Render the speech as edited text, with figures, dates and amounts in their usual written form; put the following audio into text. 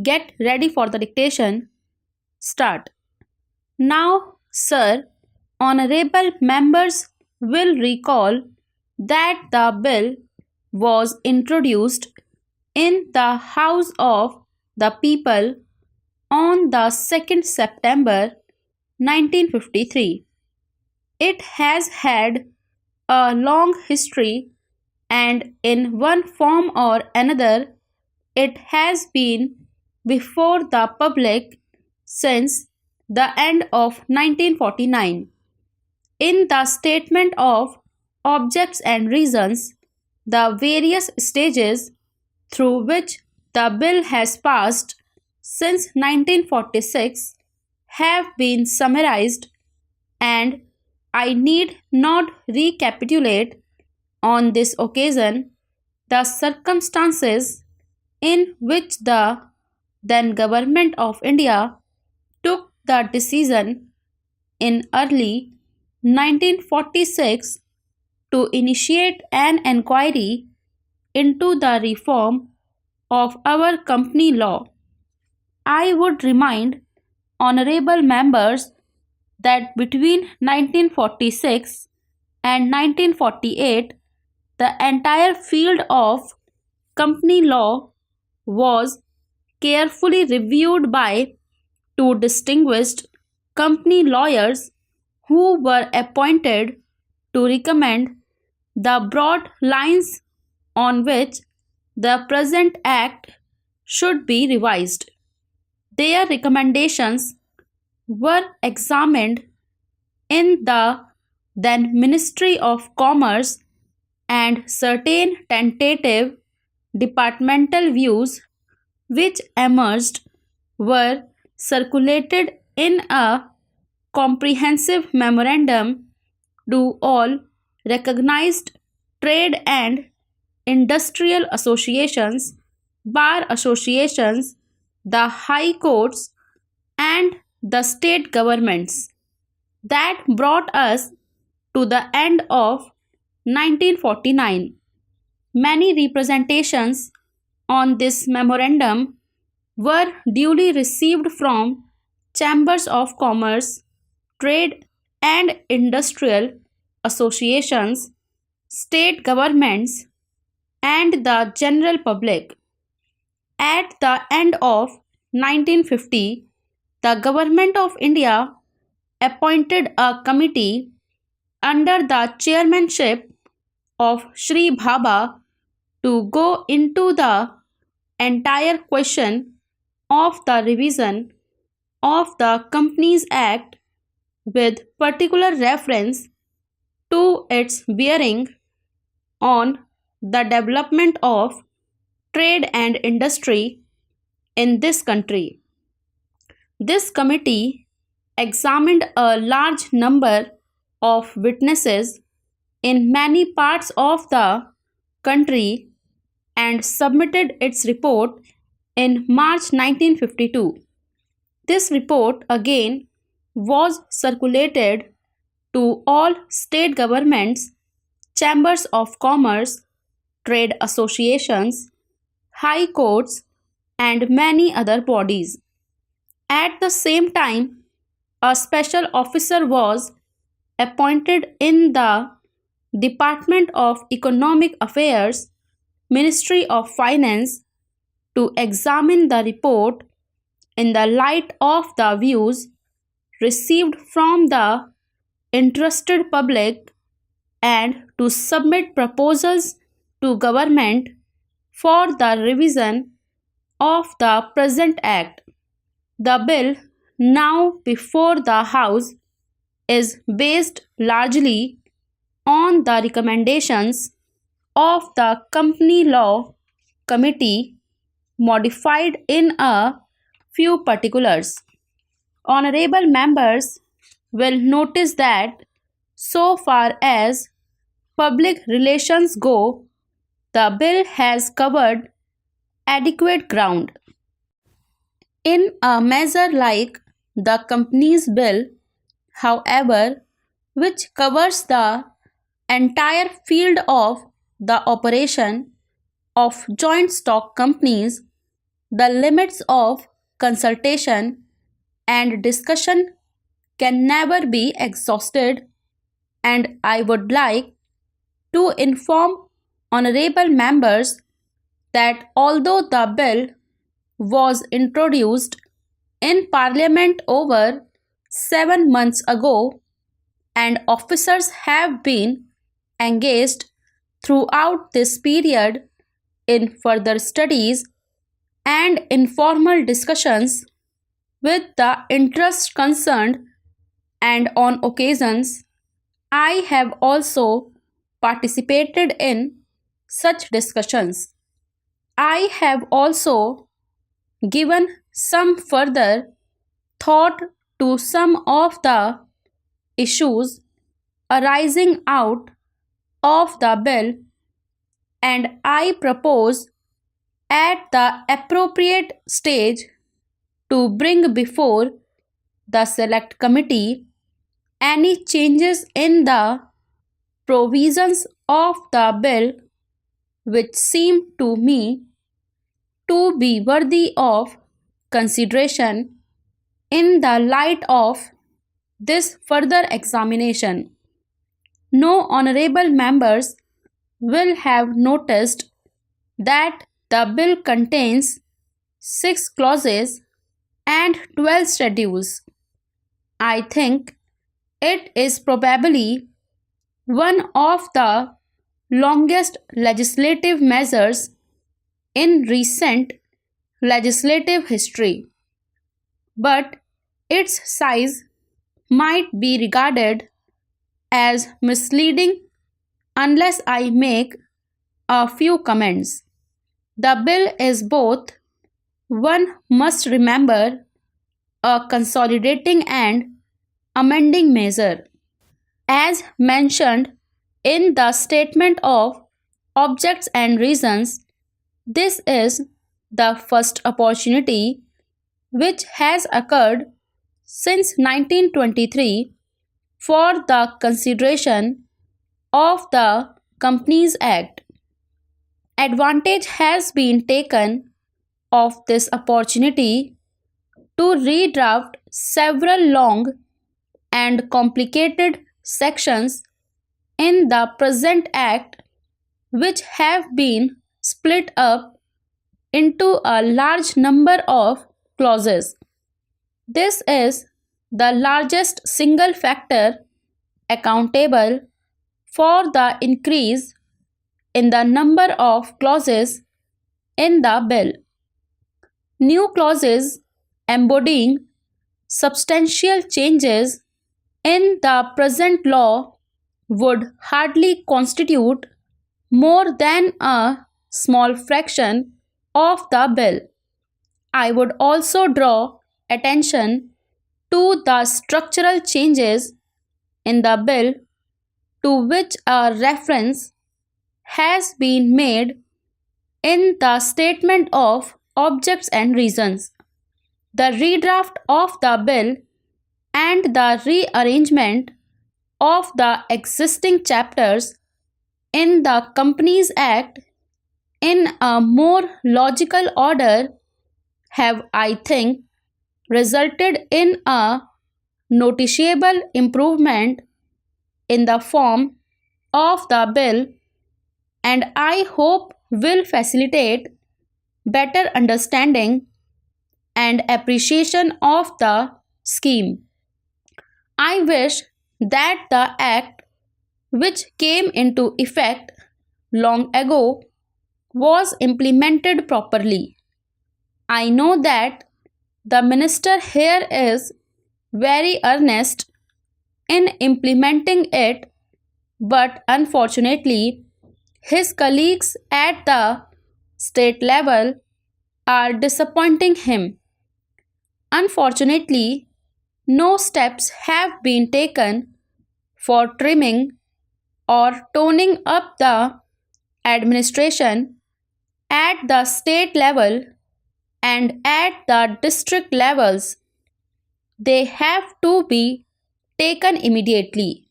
Get ready for the dictation. Start. Now, sir, honorable members will recall that the bill was introduced in the House of the People on the 2nd September 1953. It has had a long history, and in one form or another it has been before the public since the end of 1949. In the statement of objects and reasons, the various stages through which the bill has passed since 1946 have been summarized, and I need not recapitulate on this occasion the circumstances in which the then Government of India took the decision in early 1946 to initiate an inquiry into the reform of our company law. I would remind honorable members that between 1946 and 1948, the entire field of company law was carefully reviewed by two distinguished company lawyers who were appointed to recommend the broad lines on which the present Act should be revised. Their recommendations were examined in the then Ministry of Commerce, and certain tentative departmental views which emerged were circulated in a comprehensive memorandum to all recognized trade and industrial associations, bar associations, the high courts, and the state governments. That brought us to the end of 1949. Many representations on this memorandum were duly received from chambers of commerce, trade and industrial associations, state governments, and the general public. At the end of 1950, the Government of India appointed a committee under the chairmanship of Shri Bhabha to go into the entire question of the revision of the Companies Act with particular reference to its bearing on the development of trade and industry in this country. This committee examined a large number of witnesses in many parts of the country and submitted its report in March 1952. This report again was circulated to all state governments, chambers of commerce, trade associations, high courts, and many other bodies. At the same time, a special officer was appointed in the Department of Economic Affairs, Ministry of Finance, to examine the report in the light of the views received from the interested public and to submit proposals to government for the revision of the present Act. The bill now before the House is based largely on the recommendations of the Company Law Committee, modified in a few particulars. Honorable members will notice that so far as public relations go, the bill has covered adequate ground. In a measure like the Companies Bill, however, which covers the entire field of the operation of joint stock companies, The limits of consultation and discussion can never be exhausted, and I would like to inform honorable members that although the bill was introduced in Parliament over 7 months ago, and officers have been engaged throughout this period in further studies and informal discussions with the interests concerned, and on occasions I have also participated in such discussions. I have also given some further thought to some of the issues arising out of the bill, and I propose at the appropriate stage to bring before the Select Committee any changes in the provisions of the bill which seem to me to be worthy of consideration in the light of this further examination. No honorable members will have noticed that the bill contains 6 clauses and 12 schedules. I think it is probably one of the longest legislative measures in recent legislative history, but its size might be regarded as misleading unless I make a few comments. The bill is both, one must remember, a consolidating and amending measure. As mentioned in the statement of objects and reasons, this is the first opportunity which has occurred since 1923 for the consideration of the Companies Act. Advantage has been taken of this opportunity to redraft several long and complicated sections in the present Act, which have been split up into a large number of clauses. This is the largest single factor accountable for the increase in the number of clauses in the bill. New clauses embodying substantial changes in the present law would hardly constitute more than a small fraction of the bill. I would also draw attention to the structural changes in the bill to which a reference has been made in the statement of objects and reasons. The redraft of the bill and the rearrangement of the existing chapters in the Companies Act in a more logical order have, I think, resulted in a noticeable improvement in the form of the bill, and I hope will facilitate better understanding and appreciation of the scheme. I wish that the Act, which came into effect long ago, was implemented properly. I know that the Minister here is very earnest in implementing it, but unfortunately, his colleagues at the state level are disappointing him. Unfortunately, no steps have been taken for trimming or toning up the administration at the state level and at the district levels. They have to be taken immediately.